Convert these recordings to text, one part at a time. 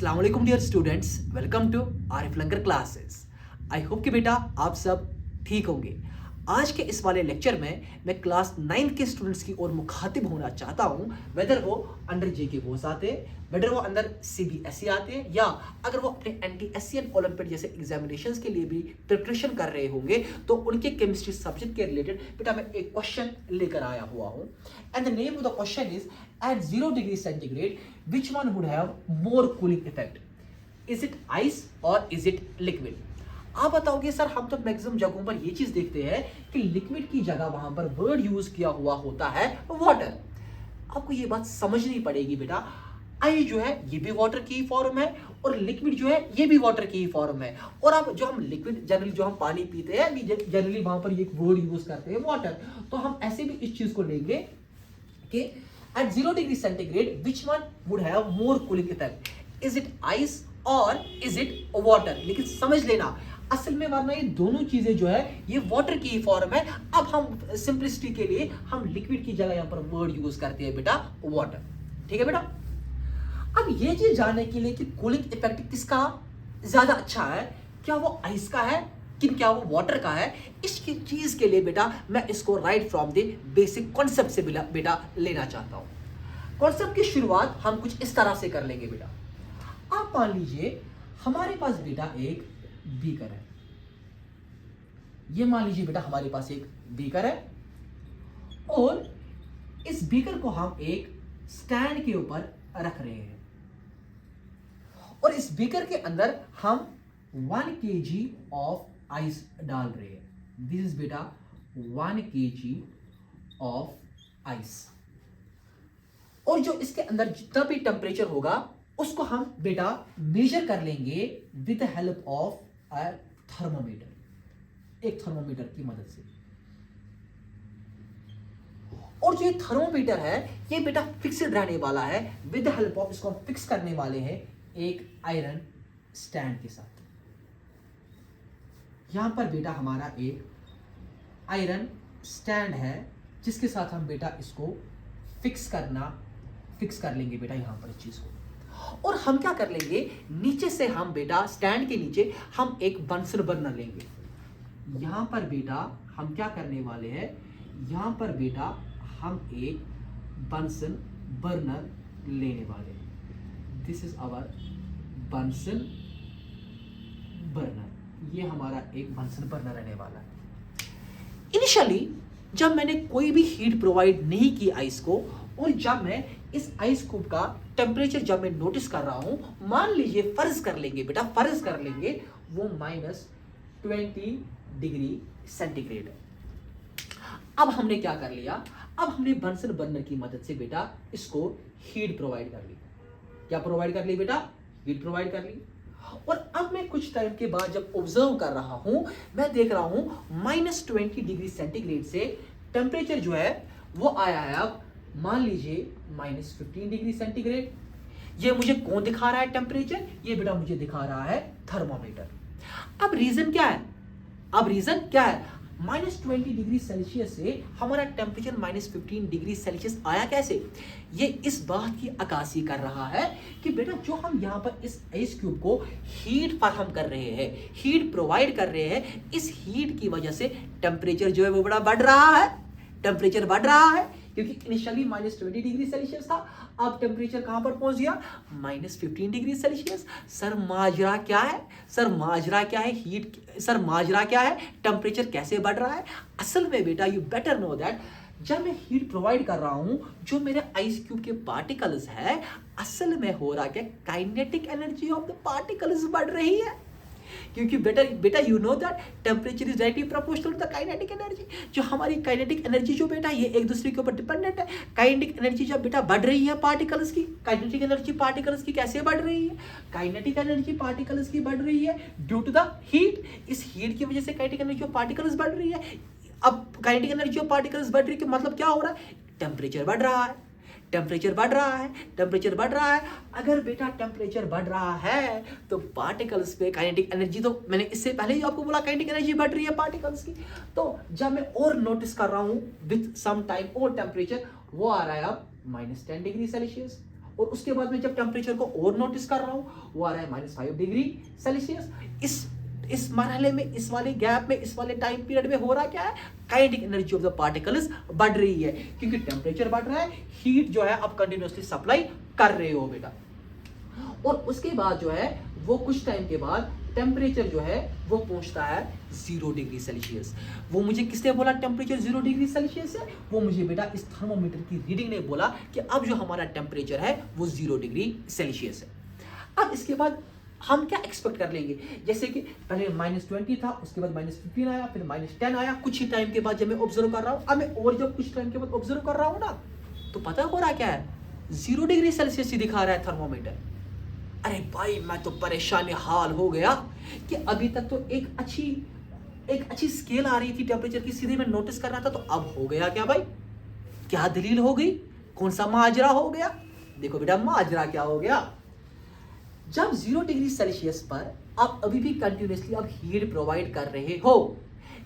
अस्सलाम वालेकुम dear students, welcome to Arif Langar classes. I hope कि बेटा आप सब ठीक होंगे। आज के इस वाले लेक्चर में मैं क्लास 9 के स्टूडेंट्स की ओर मुखातिब होना चाहता हूं, वेदर वो अंडर जे के बोर्ड्स आते हैं, वेदर वो अंदर CBSE आते हैं, या अगर वो अपने NTSE एंड ओलंपियाड जैसे एग्जामिनेशंस के लिए भी प्रिपरेशन कर रहे होंगे तो उनके केमिस्ट्री सब्जेक्ट के रिलेटेड बेटा मैं एक क्वेश्चन लेकर आया हुआ हूं। And the name of the question is at 0 degree centigrade, which one would have more cooling effect? Is it ice or is it liquid? आप बताओगे सर, हम तो मैक्सिमम जगहों पर ये चीज देखते हैं कि लिक्विड की जगह वहां पर वर्ड यूज किया हुआ होता है वाटर। आपको ये बात समझनी पड़ेगी बेटा, आई जो है ये भी वाटर की फॉर्म है और लिक्विड जो है ये भी वाटर की फॉर्म है। और अब जो हम लिक्विड जनरली जो हम पानी पीते हैं जनरली वहां पर ये वर्ड यूज करते हैं वाटर, तो हम ऐसे भी इस चीज को लेंगे कि at 0 degree centigrade, which one would have more cooling effect? Is it ice or is it water? लेकिन समझ लेना, असल में वरना ये दोनों चीजें जो है ये वाटर की फॉर्म है। अब हम सिंपलिसिटी के लिए हम लिक्विड की जगह यहाँ पर वर्ड यूज करते हैं बेटा वाटर। ठीक है बेटा, अब ये चीज जानने के लिए कि कूलिंग इफेक्ट किसका ज्यादा अच्छा है, क्या वो आइस का है कि क्या वो वाटर का है, इसकी चीज के लिए बेटा मैं इसको right from the basic concept से बेटा लेना चाहता हूं। कॉन्सेप्ट की शुरुआत हम कुछ इस तरह से कर लेंगे बेटा। आप मान लीजिए हमारे पास बेटा एक बीकर है, ये मान लीजिए बेटा हमारे पास एक बीकर है और इस बीकर को हम एक स्टैंड के ऊपर रख रहे हैं और इस बीकर के अंदर हम 1 kg ऑफ आइस डाल रहे हैं। दिस इज बेटा 1 kg ऑफ आइस, और जो इसके अंदर जितना भी टेम्परेचर होगा उसको हम बेटा मेजर कर लेंगे with the help of a thermometer, एक थर्मोमीटर की मदद से। और जो ये थर्मोमीटर है ये बेटा फिक्स्ड रहने वाला है, विद द हेल्प ऑफ इसको हम फिक्स करने वाले हैं एक आयरन स्टैंड के साथ। यहां पर बेटा हमारा एक आयरन स्टैंड है जिसके साथ हम बेटा इसको फिक्स कर लेंगे बेटा यहां पर इस चीज को। और हम क्या कर लेंगे, नीचे से हम बेटा स्टैंड के नीचे हम एक बंसन बर्नर लेंगे। यहां पर बेटा हम क्या करने वाले हैं, यहां पर बेटा हम एक बंसन बर्नर लेने वाले हैं। This is our Bunsen burner, ये हमारा एक बंसन बर्नर रहने वाला है। इनिशियली जब मैंने कोई भी हीट प्रोवाइड नहीं की आइस को, और जब मैं इस आइस क्यूब का टेम्परेचर जब मैं नोटिस कर रहा हूं, मान लीजिए फर्ज कर लेंगे बेटा, फर्ज कर लेंगे वो -20 डिग्री सेंटीग्रेड है। अब हमने क्या कर लिया, अब हमने बंसन बर्नर की मदद से बेटा इसको हीट प्रोवाइड कर ली। क्या प्रोवाइड कर ली बेटा, हीट प्रोवाइड कर ली। और अब मैं कुछ टाइम के बाद जब ऑब्जर्व कर रहा हूं, मैं देख रहा हूं -20 डिग्री सेंटीग्रेड से टेम्परेचर जो है वो आया है अब मान लीजिए -15 डिग्री सेंटीग्रेड। ये मुझे कौन दिखा रहा है टेम्परेचर, ये बेटा मुझे दिखा रहा है थर्मोमीटर। अब रीजन क्या है, अब रीजन क्या है, -20 डिग्री सेल्सियस से हमारा टेम्परेचर -15 डिग्री सेल्सियस आया कैसे, ये इस बात की अक्कासी कर रहा है कि बेटा जो हम यहाँ पर इस आइस क्यूब को हीट फराहम कर रहे हैं, हीट प्रोवाइड कर रहे हैं, इस हीट की वजह से टेम्परेचर जो है वो बड़ा बढ़ रहा है, टेम्परेचर बढ़ रहा है, क्योंकि इनिशियली -20 डिग्री सेल्सियस था, अब टेम्परेचर कहां पर पहुंच गया, -15 डिग्री सेल्सियस। सर माजरा क्या है, सर माजरा क्या है, हीट, सर माजरा क्या है, टेम्परेचर कैसे बढ़ रहा है। असल में बेटा यू बेटर नो दैट जब मैं हीट प्रोवाइड कर रहा हूं, जो मेरे आइस क्यूब के पार्टिकल्स है, असल में हो रहा क्या, kinetic energy of the particles बढ़ रही है, क्योंकि बेटा you know that temperature is directly proportional to the kinetic energy. जो हमारी काइनेटिक एनर्जी जो बेटा ये एक दूसरे के ऊपर डिपेंडेंट है। काइनेटिक एनर्जी जब बेटा बढ़ रही है पार्टिकल्स की, काइनेटिक एनर्जी पार्टिकल्स की कैसे बढ़ रही है, काइनेटिक एनर्जी पार्टिकल्स की बढ़ रही है ड्यू टू द हीट। इस हीट की वजह से काइनेटिक एनर्जी ऑफ पार्टिकल्स बढ़ रही है। अब काइनेटिक एनर्जी ऑफ पार्टिकल्स बढ़ रही है, मतलब क्या हो रहा है, टेम्परेचर बढ़ रहा है, टेम्परेचर बढ़ रहा है, टेम्परेचर बढ़ रहा है। अगर बेटा टेम्परेचर बढ़ रहा है तो पार्टिकल्स पे काइनेटिक एनर्जी, तो मैंने इससे पहले ही आपको बोला काइनेटिक एनर्जी बढ़ रही है पार्टिकल्स की। तो जब मैं और नोटिस कर रहा हूं विथ सम टाइम और टेम्परेचर, वो आ रहा है अब -10 डिग्री सेल्सियस, और उसके बाद में जब टेम्परेचर को और नोटिस कर रहा हूँ वो आ रहा है -5 डिग्री सेल्सियस। इस मरहले में, इस वाले गैप में, इस वाले टाइम पीरियड में हो रहा क्या है, kinetic energy of the particles बढ़ रही है, क्योंकि टेम्परेचर बढ़ रहा है, हीट जो है आप कंटिन्यूअसली सप्लाई कर रहे हो बेटा। और उसके बाद जो है वो कुछ टाइम के बाद टेम्परेचर जो है वो पहुंचता है 0 डिग्री सेल्सियस। वो मुझे किसने बोला टेम्परेचर 0 डिग्री सेल्सियस है? वो मुझे बेटा इस थर्मोमीटर की रीडिंग ने बोला कि अब जो हमारा टेम्परेचर है वो 0 डिग्री सेल्सियस है। अब इसके बाद हम क्या एक्सपेक्ट कर लेंगे, जैसे कि पहले -20 था, उसके बाद -15 आया, फिर -10 आया, कुछ ही टाइम के बाद जब मैं ऑब्जर्व कर रहा हूँ, अब मैं और जब कुछ टाइम के बाद ऑब्जर्व कर रहा हूँ ना, तो पता हो रहा क्या है, 0 डिग्री सेल्सियस ही दिखा रहा है थर्मोमीटर। अरे भाई मैं तो परेशान हाल हो गया कि अभी तक तो एक अच्छी स्केल आ रही थी टेम्परेचर की, सीधे मैं नोटिस कर रहा था, तो अब हो गया क्या भाई, क्या दलील हो गई, कौन सा माजरा हो गया? देखो बेटा माजरा क्या हो गया, जब 0 डिग्री सेल्सियस पर आप अभी भी कंटिन्यूसली आप हीट प्रोवाइड कर रहे हो,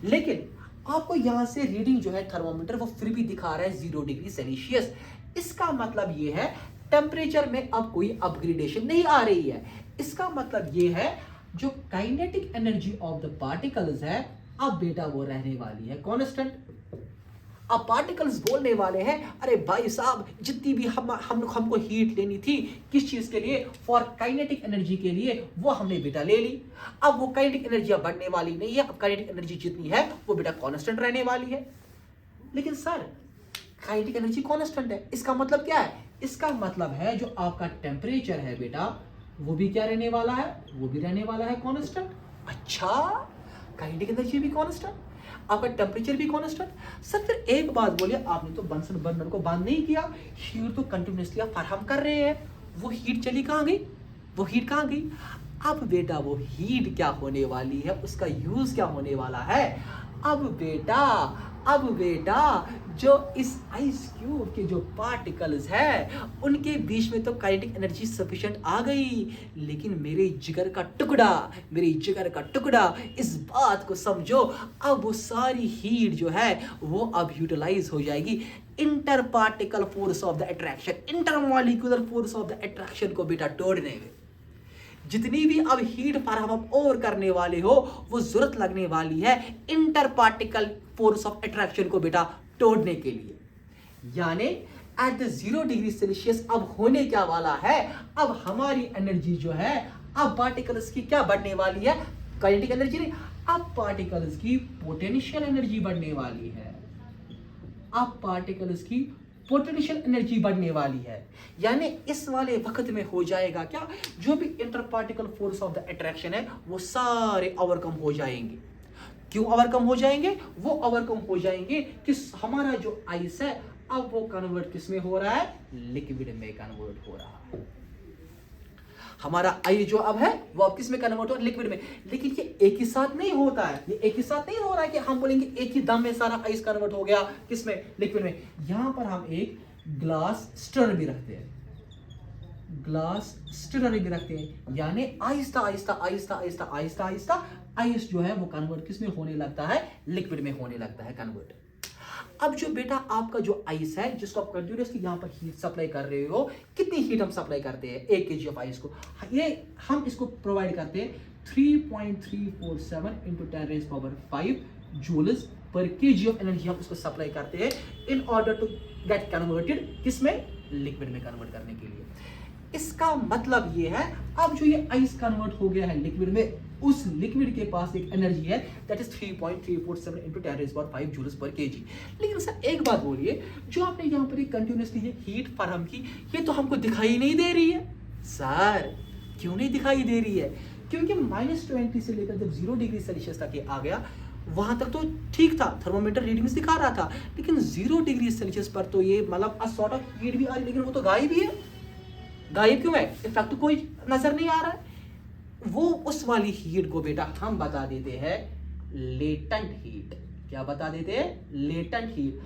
लेकिन आपको यहां से रीडिंग जो है थर्मोमीटर वो फिर भी दिखा रहा है 0 डिग्री सेल्सियस। इसका मतलब ये है टेम्परेचर में अब कोई अपग्रेडेशन नहीं आ रही है। इसका मतलब ये है जो kinetic energy of the particles है अब बेटा वो रहने वाली है कांस्टेंट। अब पार्टिकल्स बोलने वाले हैं अरे भाई साहब जितनी भी हमको हीट लेनी थी किस चीज के लिए, फॉर काइनेटिक एनर्जी के लिए, वो हमने बेटा ले ली। अब वो काइनेटिक एनर्जी अब बढ़ने वाली नहीं है, अब काइनेटिक एनर्जी जितनी है वो बेटा कांस्टेंट रहने वाली है। लेकिन सर काइनेटिक एनर्जी कांस्टेंट है, इसका मतलब क्या है? इसका मतलब है जो आपका टेम्परेचर है बेटा वो भी क्या रहने वाला है, वो भी रहने वाला है कांस्टेंट। अच्छा काइनेटिक एनर्जी भी कांस्टेंट, आपका टेम्परेचर भी कांस्टेंट। सर फिर एक बात बोलिए, आपने तो बंसन बर्नर को बंद नहीं किया, हीट तो कंटिन्यूसली आप फराहम कर रहे हैं, वो हीट चली कहाँ गई, वो हीट कहाँ गई? अब बेटा वो हीट क्या होने वाली है, उसका यूज क्या होने वाला है? अब बेटा जो इस आइस क्यूब के जो पार्टिकल्स है उनके बीच में तो काइनेटिक एनर्जी सफिशिएंट आ गई, लेकिन मेरे जिगर का टुकड़ा इस बात को समझो, अब वो सारी हीट जो है वो अब यूटिलाइज हो जाएगी inter particle force of the attraction, intermolecular force of the attraction को बेटा तोड़ने में। जितनी भी अब हीट फराहम और करने वाले हो वो जरूरत लगने वाली है inter particle force of attraction को बेटा तोड़ने के लिए। यानी एट द 0 डिग्री सेल्सियस अब होने क्या वाला है, अब हमारी एनर्जी जो है अब पार्टिकल्स की क्या बढ़ने वाली है, काइनेटिक एनर्जी नहीं, अब पार्टिकल्स की पोटेंशियल एनर्जी बढ़ने वाली है। अब पार्टिकल्स की पोटेंशियल एनर्जी बढ़ने वाली है, यानी इस वाले वक्त में हो जाएगा क्या, जो भी inter particle force of the attraction है वो सारे ओवरकम हो जाएंगे। क्यों ओवरकम हो जाएंगे? वो ओवरकम हो जाएंगे कि हमारा जो आइस है अब वो कन्वर्ट किस में हो रहा है, लिक्विड में कन्वर्ट हो रहा है। हमारा आइस जो अब है वो अब किस में कन्वर्ट हो रहा है, लिक्विड में। लेकिन ये एक ही साथ नहीं होता है, ये एक ही साथ नहीं हो रहा है कि हम बोलेंगे एक ही दम में सारा आइस कन्वर्ट हो गया किस में, लिक्विड में। यहां पर हम एक ग्लास स्टिरर भी रखते हैं, ग्लास स्टिरर भी रखते हैं, यानी आहिस्ता आहिस्ता आइस जो है वो कन्वर्ट किस में होने लगता है, लिक्विड में होने लगता है कन्वर्ट। अब जो बेटा आपका जो आइस है जिसको आप कंटिन्यूसली यहाँ पर हीट सप्लाई कर रहे हो, कितनी हीट हम सप्लाई करते हैं 1 kg ऑफ आइस को, ये हम इसको प्रोवाइड करते हैं 3.347 × 10⁵ joules per kg of energy हम इसको सप्लाई करते हैं in order to get converted किसमें, लिक्विड में कन्वर्ट करने के लिए। इसका मतलब ये है अब जो ये आइस कन्वर्ट हो गया है लिक्विड में, उस लिक्विड के पास एक एनर्जी है that is 3.347 × 10⁵ joules per kg। लेकिन सर एक बात बोलिए, जो आपने यहाँ पर कंटिन्यूसली ये हीट फराहम की ये तो हमको दिखाई नहीं दे रही है। सर क्यों नहीं दिखाई दे रही है? क्योंकि -20 से लेकर जब 0 डिग्री सेल्सियस तक ये आ गया वहां तक तो ठीक था, थर्मोमीटर रीडिंग्स दिखा रहा था, लेकिन 0 डिग्री सेल्सियस पर तो ये मतलब सॉर्ट ऑफ हीट भी आ रही, लेकिन वो तो गायब ही है। गायब क्यों है? इफेक्ट तो कोई नजर नहीं आ रहा है। वो उस वाली हीट को बेटा हम बता देते हैं लेटेंट हीट। क्या बता देते हैं? Latent heat.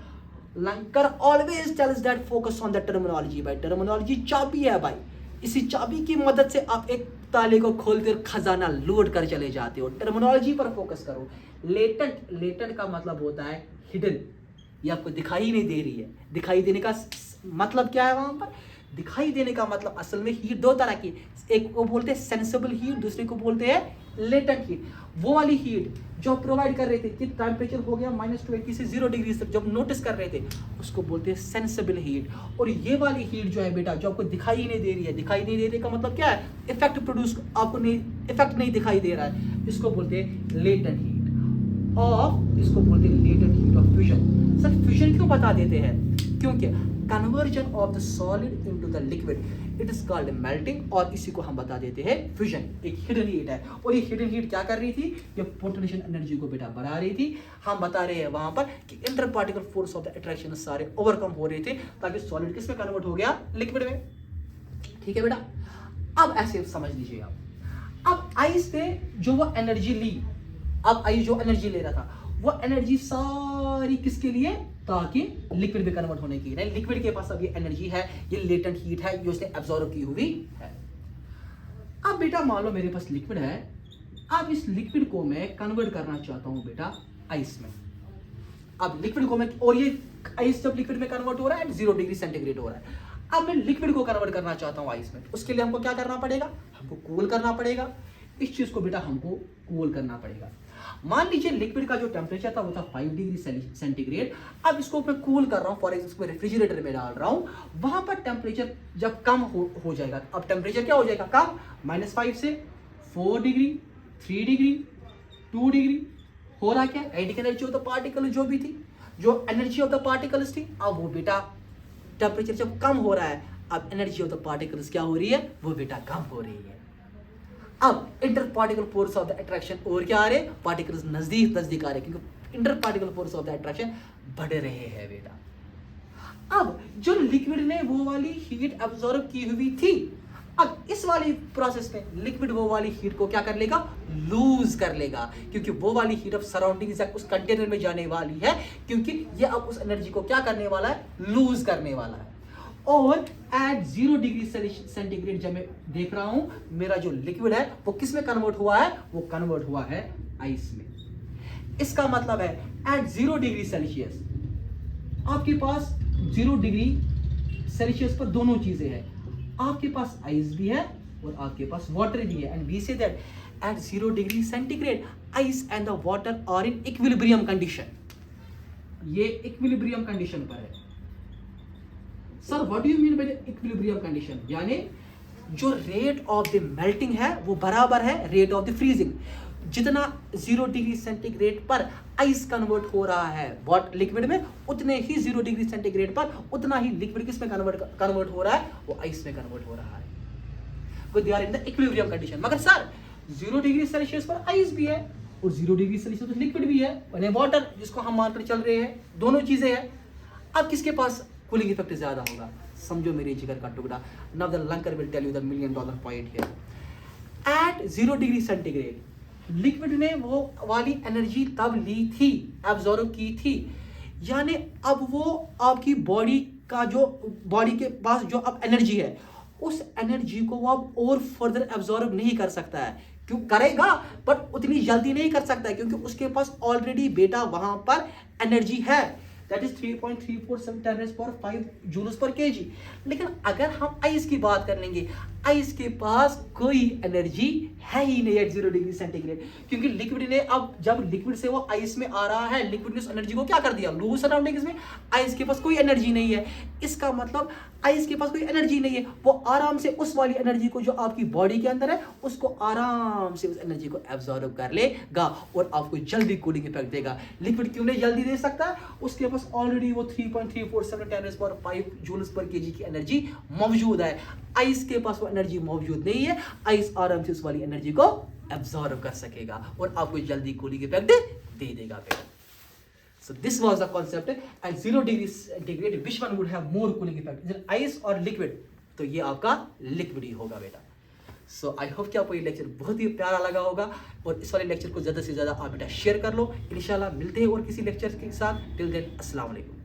लंकर always tells that focus on the terminology. भाई टर्मिनोलॉजी चाबी है भाई, इसी चाबी की मदद से आप एक ताले को खोलते और खजाना लूट कर चले जाते हो। टर्मिनोलॉजी पर फोकस करो। लेटेंट का मतलब होता है हिडन, ये आपको दिखाई नहीं दे रही है। दिखाई देने का मतलब क्या है? वहां पर दिखाई देने का मतलब असल में हीट दो तरह की, एक को बोलते हैं सेंसिबल हीट, दूसरे को बोलते हैं लेटेंट हीट। वो वाली हीट जो प्रोवाइड कर रहे थे कि टेम्परेचर हो गया -20 से 0 डिग्री तक जब नोटिस कर रहे थे, उसको बोलते हैं सेंसिबल हीट। और ये वाली हीट जो है बेटा, जो आपको दिखाई नहीं दे रही है, दिखाई नहीं दे रही का मतलब क्या है, इफेक्ट प्रोड्यूस आपको नहीं, इफेक्ट नहीं दिखाई दे रहा है, इसको बोलते हैं लेटेंट हीट ऑफ, इसको बोलते हैं latent heat of fusion. Sir fusion क्यों बता देते हैं, क्योंकि conversion of the solid into the liquid it is called melting, और इसी को हम बता देते हैं फ्यूजन। एक हिडन हीट है, और ये हिडन हीट क्या कर रही थी, ये पोटेंशियल एनर्जी को बेटा बढ़ा रही थी। हम बता रहे हैं वहां पर कि inter particle force of the attraction सारे ओवरकम हो रहे थे, ताकि सॉलिड किस में कन्वर्ट हो गया, लिक्विड में। ठीक है बेटा, अब ऐसे समझ लीजिए आप, अब आइस ने जो वो एनर्जी ली, अब आइस जो एनर्जी ले रहा था, वो एनर्जी सारी किसके लिए, ताकि लिक्विड में कन्वर्ट होने की। नहीं, लिक्विड के पास अब ये एनर्जी है, ये लेटेंट हीट है जो उसने एब्जॉर्ब की हुई है। अब बेटा मान लो मेरे पास लिक्विड है, अब इस लिक्विड को मैं कन्वर्ट करना चाहता हूं बेटा आइस में। अब लिक्विड को मैं, और ये आइस जब लिक्विड में कन्वर्ट हो रहा है 0 डिग्री सेंटीग्रेड हो रहा है, अब मैं लिक्विड को कन्वर्ट करना चाहता हूं आइस में। उसके लिए हमको क्या करना पड़ेगा, हमको कूल करना पड़ेगा। इस चीज को बेटा हमको कूल करना पड़ेगा। मान लीजिए लिक्विड का जो टेम्परेचर था वो था 5 डिग्री सेंटीग्रेड। अब इसको मैं कूल कर रहा हूं, फॉर एग्जाम्पल रेफ्रिजरेटर में डाल रहा हूं, वहां पर टेम्परेचर जब कम हो जाएगा, अब टेम्परेचर क्या हो जाएगा, कम, -5 से 4 डिग्री, 3 डिग्री, 2 डिग्री हो रहा क्या, kinetic energy of the particle जो भी थी, जो एनर्जी ऑफ द पार्टिकल्स थी, अब वो बेटा टेम्परेचर जब कम हो रहा है, अब एनर्जी ऑफ द पार्टिकल्स क्या हो रही है, वो बेटा कम हो रही है। अब inter particle force of the attraction और क्या आ रहे, पार्टिकल्स नजदीक नजदीक आ रहे, क्योंकि inter particle force of the attraction बढ़ रहे हैं बेटा। अब जो लिक्विड ने वो वाली हीट अब्सॉर्ब की हुई थी, अब इस वाली प्रोसेस में लिक्विड वो वाली हीट को क्या कर लेगा, लूज कर लेगा, क्योंकि वो वाली हीट अब सराउंडिंग उस कंटेनर में जाने वाली है, क्योंकि ये अब उस एनर्जी को क्या करने वाला है, लूज करने वाला है। और एट 0 डिग्री सेंटीग्रेड जब मैं देख रहा हूं, मेरा जो लिक्विड है वो किस में कन्वर्ट हुआ है, वो कन्वर्ट हुआ है आइस में। इसका मतलब है एट 0 डिग्री सेल्सियस आपके पास 0 डिग्री सेल्सियस पर दोनों चीजें हैं, आपके पास आइस भी है और आपके पास वाटर भी है। And we say that at 0 degree centigrade ice and the water are in equilibrium condition. ये इक्विलिब्रियम कंडीशन पर है। Sir what do you mean by the equilibrium condition, यानी जो रेट ऑफ द मेल्टिंग है वो बराबर है रेट ऑफ द फ्रीजिंग। जितना 0 डिग्री सेंटीग्रेड पर आइस कन्वर्ट हो रहा है वॉट लिक्विड में, उतने ही 0 डिग्री सेंटीग्रेड पर उतना ही लिक्विड किस में कन्वर्ट हो रहा है, वो आइस में कन्वर्ट हो रहा है। They are in the equilibrium condition. मगर सर 0 डिग्री सेल्सियस पर आइस भी है और 0 डिग्री सेल्सियस पर लिक्विड भी है, यानी वाटर जिसको हम मानकर चल रहे हैं, दोनों चीजें हैं। अब किसके पास कूलिंग इफेक्ट ज्यादा होगा, समझो मेरे जिगर का टुकड़ा। नाउ द लंकर will tell you the $1 million point here. At 0 degree centigrade liquid ने वो वाली एनर्जी तब ली थी, एब्जॉर्ब की थी, यानी अब वो आपकी बॉडी का जो बॉडी के पास जो अब एनर्जी है, उस एनर्जी को वो अब और फर्दर एब्जॉर्ब नहीं कर सकता है। क्यों करेगा, बट उतनी जल्दी नहीं कर सकता है, क्योंकि उसके पास ऑलरेडी बेटा वहां पर एनर्जी है, that is 3.347 10⁵ joules per KG. लेकिन अगर हम आइस की बात कर लेंगे, आइस के पास कोई एनर्जी है ही नहीं एट 0 डिग्री सेंटीग्रेड, क्योंकि लिक्विड ने अब जब लिक्विड से वो आइस में आ रहा है, लिक्विड ने उस एनर्जी को क्या कर दिया, लूज सराउंडिंग्स में। आइस के पास कोई एनर्जी नहीं है, इसका मतलब आइस के पास कोई एनर्जी नहीं है, वो आराम से उस वाली एनर्जी को जो आपकी बॉडी के अंदर है, उसको आराम से उस एनर्जी को एब्जॉर्ब कर लेगा और आपको जल्दी कूलिंग इफेक्ट देगा। लिक्विड क्यों नहीं जल्दी दे सकता, उसके पास ऑलरेडी वो 3.347 10⁵ जूल्स पर केजी की एनर्जी मौजूद है। आइस के पास वो एनर्जी मौजूद नहीं है, आइस आराम से उस वाली एनर्जी को एब्जॉर्ब कर सकेगा और आपको जल्दी कूलिंग इफेक्ट दे देगा। So this was the concept at 0 degree centigrade which one would have more cooling effect, is it ice or liquid? तो ये आपका लिक्विड ही होगा बेटा। सो आई होप कि आपको ये लेक्चर बहुत ही प्यारा लगा होगा और इस वाले लेक्चर को ज़्यादा से ज़्यादा आप बेटा शेयर कर लो। इंशाल्लाह मिलते हैं और किसी लेक्चर के साथ। टिल देन अस्सलाम वालेकुम।